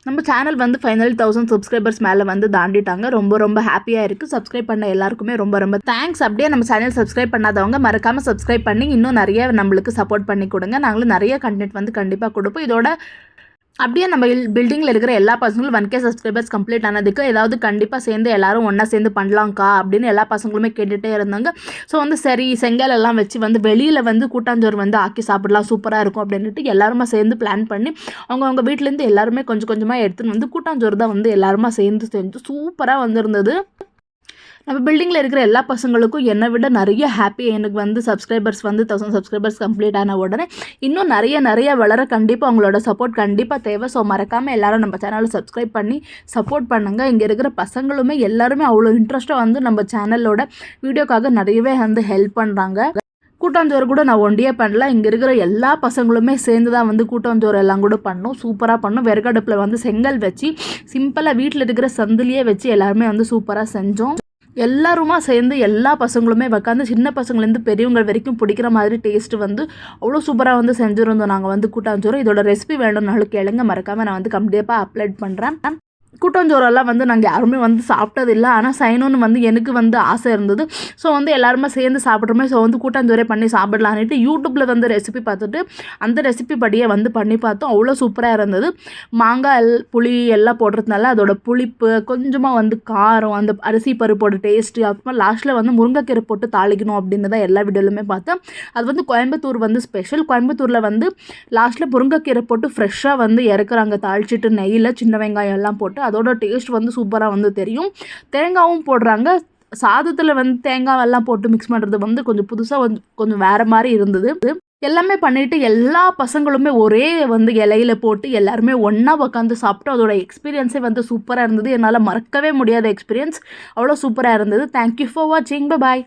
நம்ம சேனல் வந்து finally 1000 subscribers மேலே வந்து தாண்டிட்டாங்க. ரொம்ப ஹாப்பியாக இருக்குது. சப்ஸ்கிரைப் பண்ண எல்லாருக்குமே ரொம்ப தேங்க்ஸ். அப்படியே நம்ம சேனல் சப்ஸ்கிரைப் பண்ணாதவங்க மறக்காமல் சப்ஸ்கிரைப் பண்ணி இன்னும் நிறைய நம்மளுக்கு சப்போர்ட் பண்ணி கொடுங்க. நாங்களும் நிறைய கண்டென்ட் வந்து கண்டிப்பாக கொடுப்போம். இதோட அப்படியே நம்ம பில்டிங்கில் இருக்கிற எல்லா பசங்களும் 1K சப்ஸ்கிரைபர்ஸ் கம்ப்ளீட் ஆனதுக்கு ஏதாவது கண்டிப்பாக சேர்ந்து எல்லாரும் ஒன்றா சேர்ந்து பண்ணலாம்க்கா அப்படின்னு எல்லா பசங்களுமே கேட்டுகிட்டே இருந்தாங்க. ஸோ வந்து சரி செங்கல் எல்லாம் வச்சு வந்து வெளியில் வந்து கூட்டாஞ்சோறு வந்து ஆக்கி சாப்பிடலாம், சூப்பராக இருக்கும் அப்படின்ட்டு எல்லாருமா சேர்ந்து பிளான் பண்ணி அவங்க வீட்டிலேருந்து எல்லாருமே கொஞ்சம் கொஞ்சமாக எடுத்துன்னு வந்து கூட்டாஞ்சோறு தான் வந்து எல்லாருமா சேர்ந்து செஞ்சு சூப்பராக வந்திருந்தது. நம்ம பில்டிங்கில் இருக்கிற எல்லா பசங்களுக்கும் என்னை விட நிறைய ஹாப்பி. எனக்கு வந்து சப்ஸ்கிரைபர்ஸ் வந்து 1000 சப்ஸ்கிரைபர்ஸ் கம்ப்ளீட் ஆன உடனே இன்னும் நிறைய வளர கண்டிப்பாக அவங்களோட சப்போர்ட் கண்டிப்பாக தேவை. ஸோ மறக்காமல் எல்லாரும் நம்ம சேனலை சப்ஸ்கிரைப் பண்ணி சப்போர்ட் பண்ணுங்கள். இங்கே இருக்கிற பசங்களுமே எல்லாருமே அவ்வளோ இன்ட்ரெஸ்ட்டாக வந்து நம்ம சேனலோட வீடியோக்காக நிறையவே வந்து ஹெல்ப் பண்ணுறாங்க. கூட்டாஞ்சோறு கூட நான் ஒண்டியே பண்ணல. இங்கே இருக்கிற எல்லா பசங்களுமே சேர்ந்து தான் வந்து கூட்டாஞ்சோறு எல்லாம் கூட பண்ணோம். சூப்பராக பண்ணோம். விறகடுப்பில் வந்து செங்கல் வச்சு சிம்பிளாக வீட்டில் இருக்கிற சந்திலேயே வச்சு எல்லாருமே வந்து சூப்பராக செஞ்சோம். எல்லாருமா சேர்ந்து எல்லா பசங்களுமே உட்காந்து சின்ன பசங்கள்லேருந்து பெரியவங்க வரைக்கும் பிடிக்கிற மாதிரி டேஸ்ட்டு வந்து அவ்வளோ சூப்பராக வந்து செஞ்சுருந்தோம். நாங்கள் வந்து கூட்டாஞ்சோறு இதோட ரெசிபி வேணும்னாலும் கேளுங்க, மறக்காமல் நான் வந்து கண்டிப்பாக அப்லோட் பண்ணுறேன். கூட்டாஞ்சோறெல்லாம் வந்து நாங்கள் யாருமே வந்து சாப்பிட்டதில்லை. ஆனால் செய்யணும்னு வந்து எனக்கு வந்து ஆசை இருந்தது. ஸோ வந்து எல்லாருமே சேர்ந்து சாப்பிட்றோமே, ஸோ வந்து கூட்டாஞ்சோறே பண்ணி சாப்பிடலான்ட்டு யூடியூப்பில் வந்து ரெசிபி பார்த்துட்டு அந்த ரெசிபி படியே வந்து பண்ணி பார்த்தோம். அவ்வளோ சூப்பராக இருந்தது. மாங்காய் புளி எல்லாம் போடுறதுனால அதோட புளிப்பு கொஞ்சமாக வந்து காரம், அந்த அரிசி பருப்போட டேஸ்ட்டு, அப்புறமா லாஸ்ட்டில் வந்து முருங்கைக்கீரை போட்டு தாளிக்கணும் அப்படின்னு தான் எல்லா வீடியோலுமே பார்த்தேன். அது வந்து கோயம்புத்தூர் வந்து ஸ்பெஷல். கோயம்புத்தூரில் வந்து லாஸ்ட்டில் முருங்கைக்கீரை போட்டு ஃப்ரெஷ்ஷாக வந்து இறக்குறாங்க, தாளிச்சிட்டு நெய்யில் சின்ன வெங்காயம் எல்லாம் போட்டு. அதோட டேஸ்ட் வந்து சூப்பராக வந்து தெரியும். தேங்காயும் போடுறாங்க. சாதத்தில் வந்து தேங்காவெல்லாம் போட்டு மிக்ஸ் பண்ணுறது வந்து கொஞ்சம் புதுசாக வந்து கொஞ்சம் வேறு மாதிரி இருந்தது. எல்லாமே பண்ணிவிட்டு எல்லா பசங்களுமே ஒரே வந்து இலையில போட்டு எல்லாருமே ஒன்றா உட்காந்து சாப்பிட்டு அதோட எக்ஸ்பீரியன்ஸே வந்து சூப்பராக இருந்தது. என்னால் மறக்கவே முடியாத எக்ஸ்பீரியன்ஸ். அவ்வளோ சூப்பராக இருந்தது. தேங்க்யூ ஃபார் வாட்சிங். பாய்.